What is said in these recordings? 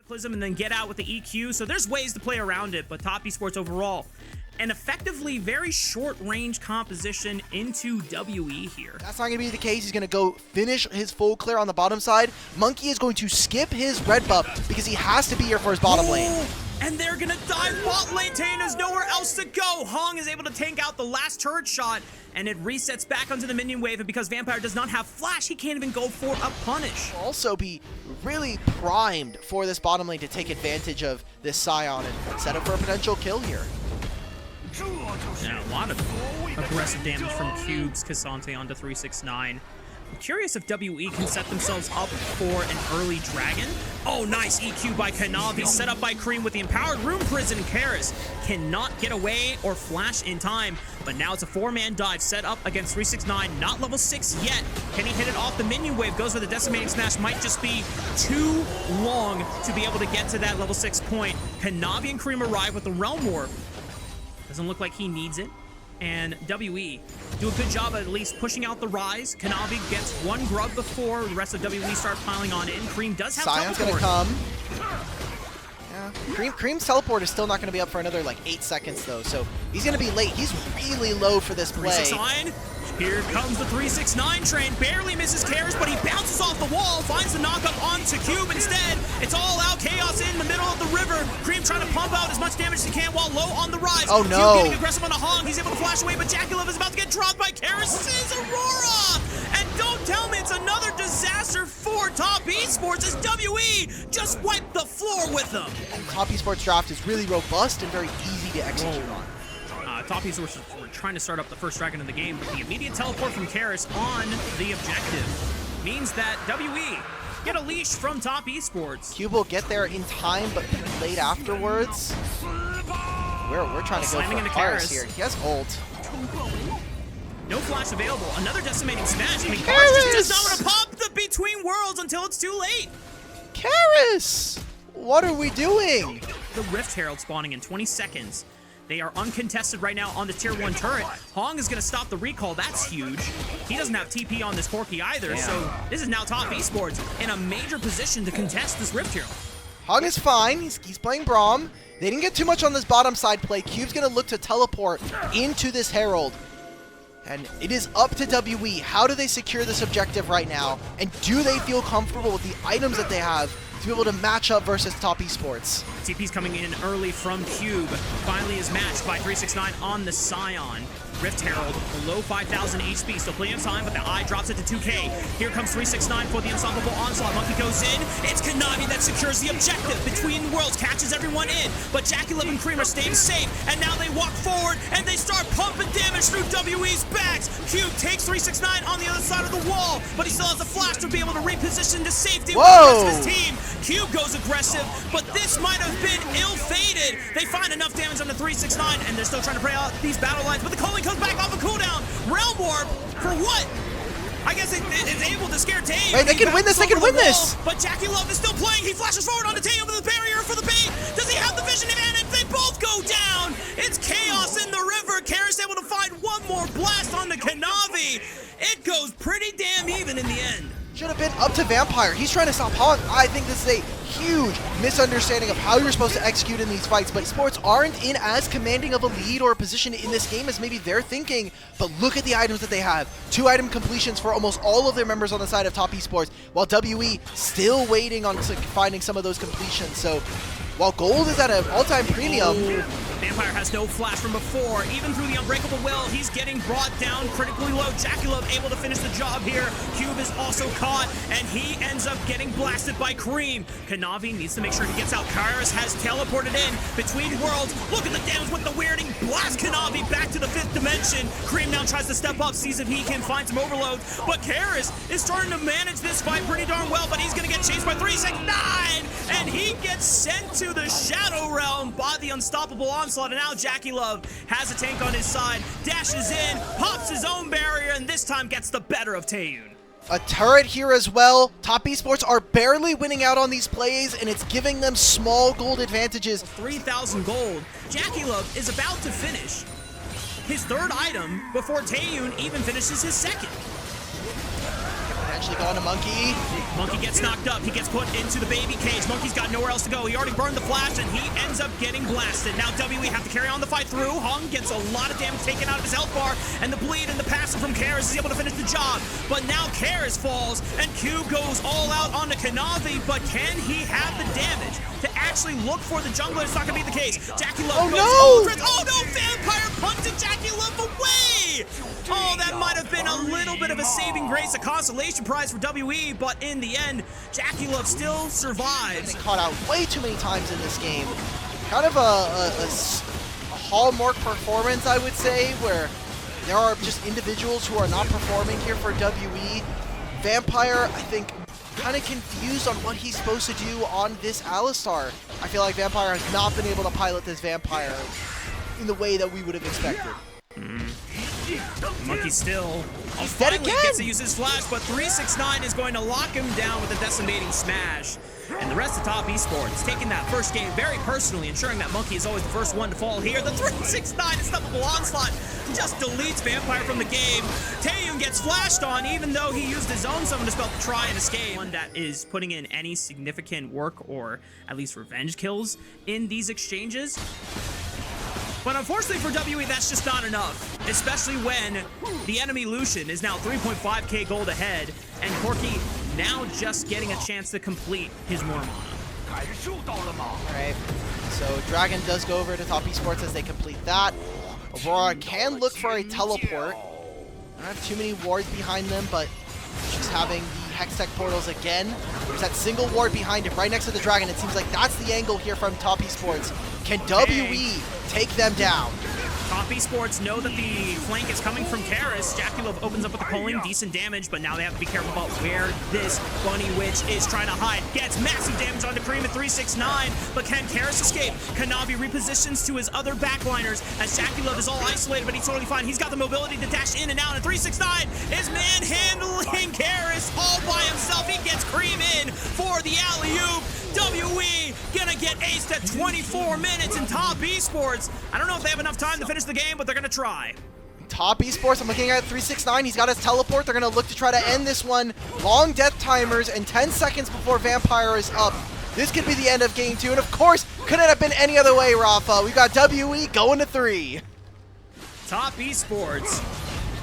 And then get out with the EQ, so there's ways to play around it, but Top Esports overall, an effectively very short-range composition into WE here. That's not going to be the case. He's going to go finish his full clear on the bottom side. Monkey is going to skip his red buff because he has to be here for his bottom lane. And they're going to dive bot lane. Taehyun has nowhere else to go. Hong is able to tank out the last turret shot, and it resets back onto the minion wave, and because Vampire does not have flash, he can't even go for a punish. Also be really primed for this bottom lane to take advantage of this Scion and set up for a potential kill here. Yeah, a lot of aggressive damage from Cubes, Cassante onto 369. I'm curious if WE can set themselves up for an early dragon. Oh, nice EQ by Kanavi, set up by Cream with the Empowered Room Prison. Karis cannot get away or flash in time, but now it's a 4-man dive set up against 369, not level 6 yet. Can he hit it off the minion wave? Goes for the Decimating Smash, might just be too long to be able to get to that level 6 point. Kanavi and Cream arrive with the Realm Warp. Doesn't look like he needs it. And WE do a good job at least pushing out the rise. Kanavi gets one grub before the rest of WE start piling on in. Cream does have Scion's gonna come. Yeah. Cream's teleport is still not gonna be up for another like 8 seconds though, so he's gonna be late. He's really low for this play. 369. Here comes the 369 train. Barely misses Karis, but he bounces off the wall, finds the knockup onto Cube instead. It's all out chaos in the middle of the river. Cream trying to pump out as much damage as he can while low on the rise. Oh no. Cube getting aggressive on a Hong. He's able to flash away, but Jackalove is about to get dropped by Karis' Aurora. And don't tell me it's another disaster for Top Esports as WE just wiped the floor with them. Top Esports draft is really robust and very easy to execute on. Top Esports were trying to start up the first dragon of the game, but the immediate teleport from Karis on the objective means that WE get a leash from Top Esports. Cube will get there in time, but late afterwards. We're trying to go for Karis here. He has ult. No flash available. Another Decimating Smash. I mean, Karis just does not want to pop the Between Worlds until it's too late. Karis! What are we doing? The Rift Herald spawning in 20 seconds. They are uncontested right now on the tier 1 turret. Hong is going to stop the recall. That's huge. He doesn't have TP on this Corki either, so this is now Top Esports in a major position to contest this Rift Herald. Hong is fine. He's playing Braum. They didn't get too much on this bottom side play. Cube's going to look to teleport into this Herald. And it is up to WE. How do they secure this objective right now? And do they feel comfortable with the items that they have to be able to match up versus Top Esports? TP's coming in early from Cube. Finally is matched by 369 on the Scion. Rift Herald below 5,000 HP, still plenty of time, but the eye drops it to 2K. Here comes 369 for the unstoppable onslaught. Monkey goes in. It's Kanavi that secures the objective. Between Worlds catches everyone in, but Jackalove and Cream are staying safe, and now they walk forward and they start pumping damage through WE's backs. Cube takes 369 on the other side of the wall, but he still has a flash to be able to reposition to safety with the rest of his team. Cube goes aggressive, but this might have been ill-fated. They find enough damage on the 369, and they're still trying to play out these battle lines, but the calling comes back off a cooldown. Realm Warp for what? I guess it's able to scare Taehyun. Wait, they can win this, they can win this! But Jackalove is still playing. He flashes forward onto Taehyun over the barrier for the bait. Does he have the vision advantage? They both go down. It's chaos in the river. Karis able to find one more blast onto Kanavi. It goes pretty damn even in the end. Should have been up to Vampire. He's trying to stop Hong. I think this is a huge misunderstanding of how you're supposed to execute in these fights, but Esports aren't in as commanding of a lead or a position in this game as maybe they're thinking, but look at the items that they have. 2 item completions for almost all of their members on the side of Top Esports, while WE still waiting on finding some of those completions. So while gold is at an all-time premium, Vampire has no flash from before. Even through the Unbreakable Will, he's getting brought down critically low. Jackalove able to finish the job here. Cube is also caught, and he ends up getting blasted by Cream. Kanavi needs to make sure he gets out. Karis has teleported in between worlds. Look at the damage with the weirding. Blast Kanavi back to the 5th dimension. Cream now tries to step up, sees if he can find some overload. But Karis is starting to manage this fight pretty darn well, but he's going to get chased by 369, and he gets sent to the Shadow Realm by the unstoppable onslaught. And now Jackalove has a tank on his side, dashes in, pops his own barrier, and this time gets the better of Taehyun. A turret here as well. Top Esports are barely winning out on these plays, and it's giving them small gold advantages. 3,000 gold. Jackalove is about to finish his 3rd item before Taehyun even finishes his 2nd. Eventually going to Monkey. Monkey gets knocked up. He gets put into the baby cage. Monkey's got nowhere else to go. He already burned the flash, and he ends up getting blasted. Now WE have to carry on the fight through. Hung gets a lot of damage taken out of his health bar, and the bleed and the passing from Karis is able to finish the job. But now Karis falls, and Cube goes all out onto Kanavi, but can he have the damage to actually look for the jungler? It's not going to be the case. Jackie Love goes over. Oh no, Vampire punted Jackie Love away! Oh, that might have been a little bit of a saving grace, a consolation prize for WE, but in the end, Jackie Love still survives. Getting caught out way too many times in this game. Kind of a hallmark performance, I would say, where there are just individuals who are not performing here for WE. Vampire, I think, kind of confused on what he's supposed to do on this Alistar. I feel like Vampire has not been able to pilot this Vampire in the way that we would have expected. Monkey still dead finally again. gets to use his flash, but 369 is going to lock him down with a decimating smash. And the rest of Top Esports taking that first game very personally, ensuring that Monkey is always the first one to fall here. The 369 Unstoppable Onslaught just deletes Vampire from the game. Taeyun gets flashed on, even though he used his own summon spell to try and escape. One that is putting in any significant work or at least revenge kills in these exchanges. But unfortunately for WE, that's just not enough, especially when the enemy Lucian is now 3.5k gold ahead, and Corki now just getting a chance to complete his Mormana. Right, so Dragon does go over to Top Esports as they complete that. Aurora can look for a teleport. Don't have too many wards behind them, but just having the Hextech portals again. There's that single ward behind it right next to the Dragon. It seems like that's the angle here from Top Esports. Can WE take them down? Top Esports know that the flank is coming from Karis. Jackie Love opens up with the pulling, decent damage, but now they have to be careful about where this Bunny Witch is trying to hide. Gets massive damage onto Cream at 369, but can Karis escape? Kanavi repositions to his other backliners as Jackie Love is all isolated, but he's totally fine. He's got the mobility to dash in and out, and 369 is manhandling Karis all by himself. He gets Cream in for the alley-oop. WE gonna get aced at 24 minutes in Top Esports. I don't know if they have enough time to finish the game, but they're gonna try. Top Esports, I'm looking at 369. He's got his teleport. They're gonna look to try to end this one. Long death timers and 10 seconds before Vampire is up. This could be the end of game 2, and of course, couldn't have been any other way, Rafa. We got WE going to 3. Top Esports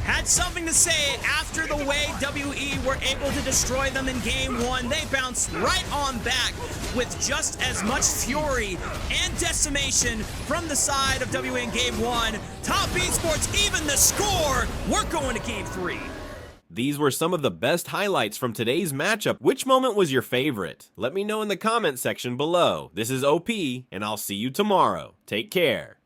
had something to say after the way WE were able to destroy them in game 1. They bounced right on back with just as much fury and decimation from the side of WE in game 1. Top Esports, even the score, we're going to game 3. These were some of the best highlights from today's matchup. Which moment was your favorite? Let me know in the comment section below. This is OP, and I'll see you tomorrow. Take care.